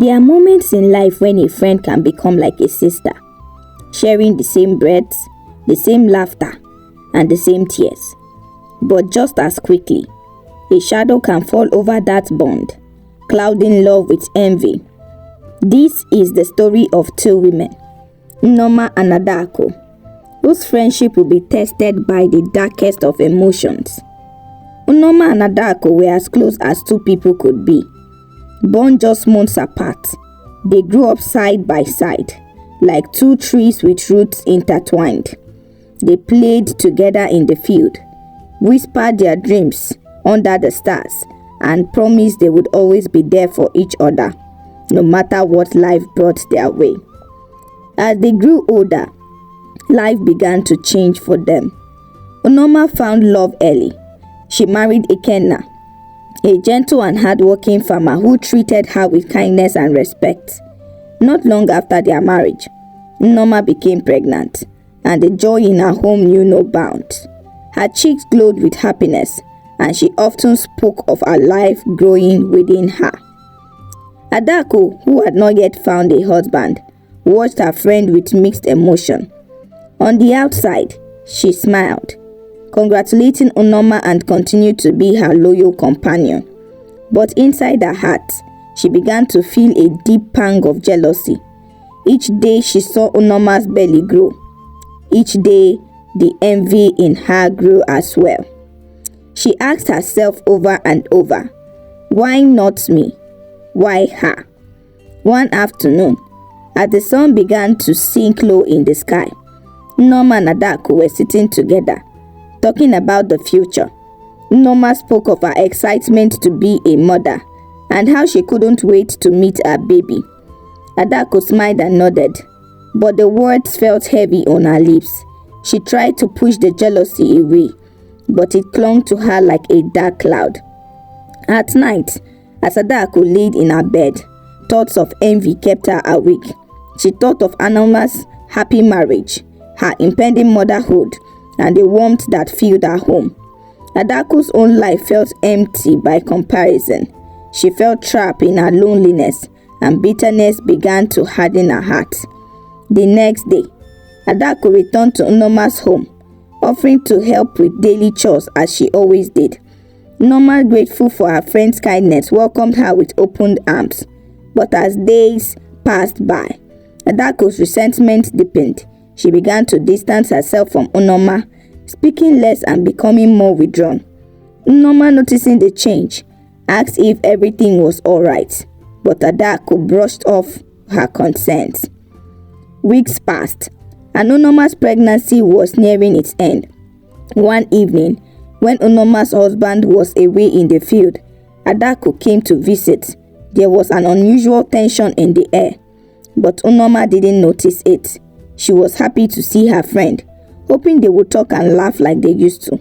There are moments in life when a friend can become like a sister, sharing the same breaths, the same laughter, and the same tears. But just as quickly, a shadow can fall over that bond, clouding love with envy. This is the story of two women, Nneoma and Adaku, whose friendship will be tested by the darkest of emotions. Nneoma and Adaku were as close as two people could be. Born just months apart, they grew up side by side, like two trees with roots intertwined. They played together in the field, whispered their dreams under the stars, and promised they would always be there for each other, no matter what life brought their way. As they grew older, life began to change for them. Nneoma found love early. She married Ikenna, a gentle and hardworking farmer who treated her with kindness and respect. Not long after their marriage, Nneoma became pregnant, and the joy in her home knew no bounds. Her cheeks glowed with happiness, and she often spoke of her life growing within her. Adaku, who had not yet found a husband, watched her friend with mixed emotion. On the outside, she smiled, congratulating Nneoma and continued to be her loyal companion. But inside her heart, she began to feel a deep pang of jealousy. Each day she saw Nneoma's belly grow. Each day, the envy in her grew as well. She asked herself over and over, why not me? Why her? One afternoon, as the sun began to sink low in the sky, Nneoma and Adaku were sitting together, talking about the future. Nneoma spoke of her excitement to be a mother and how she couldn't wait to meet her baby. Adaku smiled and nodded, but the words felt heavy on her lips. She tried to push the jealousy away, but it clung to her like a dark cloud. At night, as Adaku laid in her bed, thoughts of envy kept her awake. She thought of Nneoma's happy marriage, her impending motherhood, and the warmth that filled her home. Adaku's own life felt empty by comparison. She felt trapped in her loneliness, and bitterness began to harden her heart. The next day, Adaku returned to Nneoma's home, offering to help with daily chores as she always did. Nneoma, grateful for her friend's kindness, welcomed her with open arms. But as days passed by, Adaku's resentment deepened. She began to distance herself from Nneoma, speaking less and becoming more withdrawn. Nneoma, noticing the change, asked if everything was alright, but Adaku brushed off her concerns. Weeks passed, and Nneoma's pregnancy was nearing its end. One evening, when Nneoma's husband was away in the field, Adaku came to visit. There was an unusual tension in the air, but Nneoma didn't notice it. She was happy to see her friend, hoping they would talk and laugh like they used to.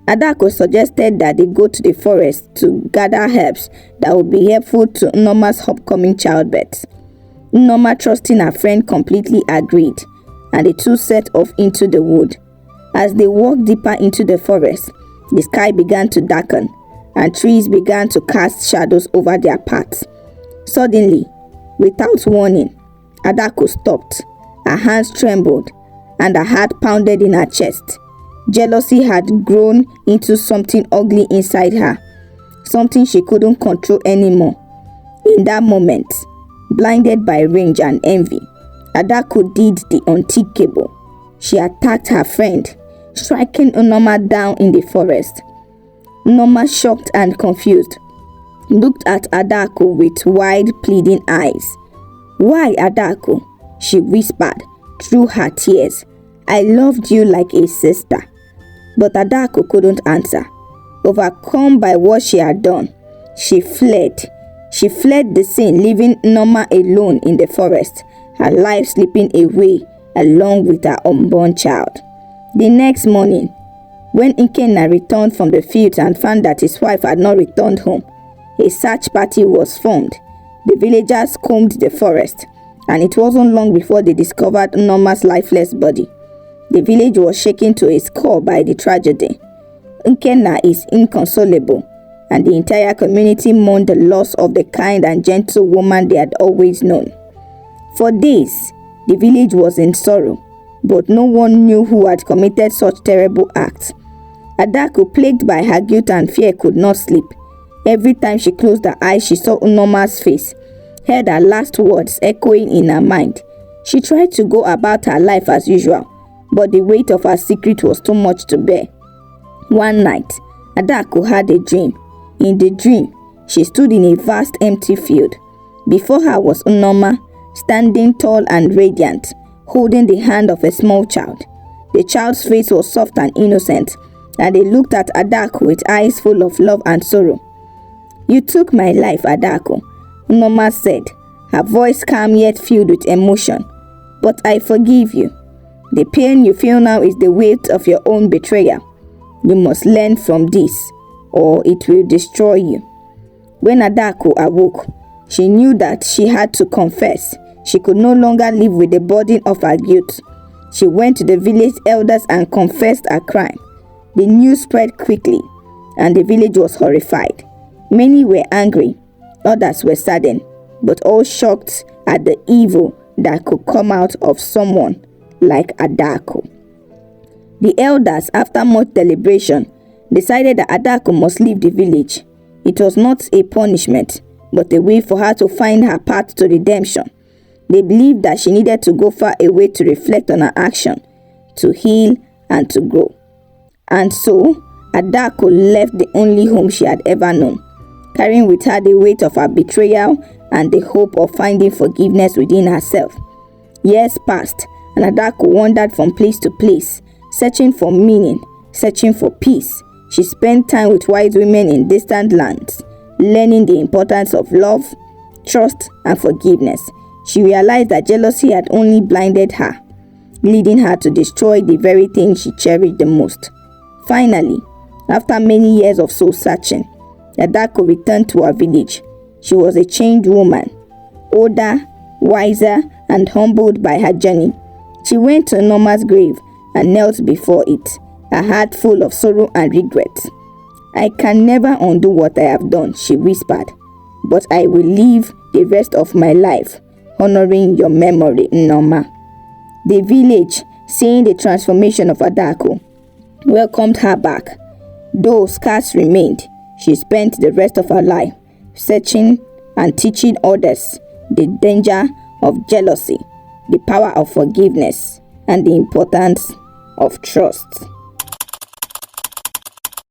Adaku suggested that they go to the forest to gather herbs that would be helpful to Nneoma's upcoming childbirth. Nneoma, trusting her friend, completely agreed, and the two set off into the wood. As they walked deeper into the forest, the sky began to darken, and trees began to cast shadows over their paths. Suddenly, without warning, Adaku stopped. Her hands trembled, and her heart pounded in her chest. Jealousy had grown into something ugly inside her, something she couldn't control anymore. In that moment, blinded by rage and envy, Adaku did the unthinkable. She attacked her friend, striking Nneoma down in the forest. Nneoma, shocked and confused, looked at Adaku with wide, pleading eyes. "Why, Adaku?" she whispered through her tears. "I loved you like a sister." But Adaku couldn't answer. Overcome by what she had done, she fled. She fled the scene, leaving Nneoma alone in the forest, her life slipping away along with her unborn child. The next morning, when Ikenna returned from the fields and found that his wife had not returned home, a search party was formed. The villagers combed the forest, and it wasn't long before they discovered Nneoma's lifeless body. The village was shaken to its core by the tragedy. Ikenna is inconsolable. and the entire community mourned the loss of the kind and gentle woman they had always known. For days, the village was in sorrow, but no one knew who had committed such terrible acts. Adaku, plagued by her guilt and fear, could not sleep. Every time she closed her eyes, she saw Nneoma's face, heard her last words echoing in her mind. She tried to go about her life as usual, but the weight of her secret was too much to bear. One night, Adaku had a dream. In the dream, she stood in a vast empty field. Before her was Nneoma, standing tall and radiant, holding the hand of a small child. The child's face was soft and innocent, and they looked at Adaku with eyes full of love and sorrow. "You took my life, Adaku," Nneoma said, her voice calm yet filled with emotion. "But I forgive you. The pain you feel now is the weight of your own betrayal. You must learn from this, or it will destroy you." When Adaku awoke, she knew that she had to confess. She could no longer live with the burden of her guilt. She went to the village elders and confessed her crime. The news spread quickly, and the village was horrified. Many were angry, others were saddened, but all shocked at the evil that could come out of someone like Adaku. The elders, after much deliberation, decided that Adaku must leave the village. It was not a punishment, but a way for her to find her path to redemption. They believed that she needed to go far away to reflect on her action, to heal and to grow. And so, Adaku left the only home she had ever known, carrying with her the weight of her betrayal and the hope of finding forgiveness within herself. Years passed, and Adaku wandered from place to place, searching for meaning, searching for peace. She spent time with wise women in distant lands, learning the importance of love, trust, and forgiveness. She realized that jealousy had only blinded her, leading her to destroy the very thing she cherished the most. Finally, after many years of soul searching, Adaku returned to her village. She was a changed woman, older, wiser, and humbled by her journey. She went to Nneoma's grave and knelt before it, her heart full of sorrow and regret. "I can never undo what I have done," she whispered, "but I will live the rest of my life honoring your memory, Nneoma." The village, seeing the transformation of Adaku, welcomed her back. Though scars remained, she spent the rest of her life searching and teaching others the danger of jealousy, the power of forgiveness, and the importance of trust.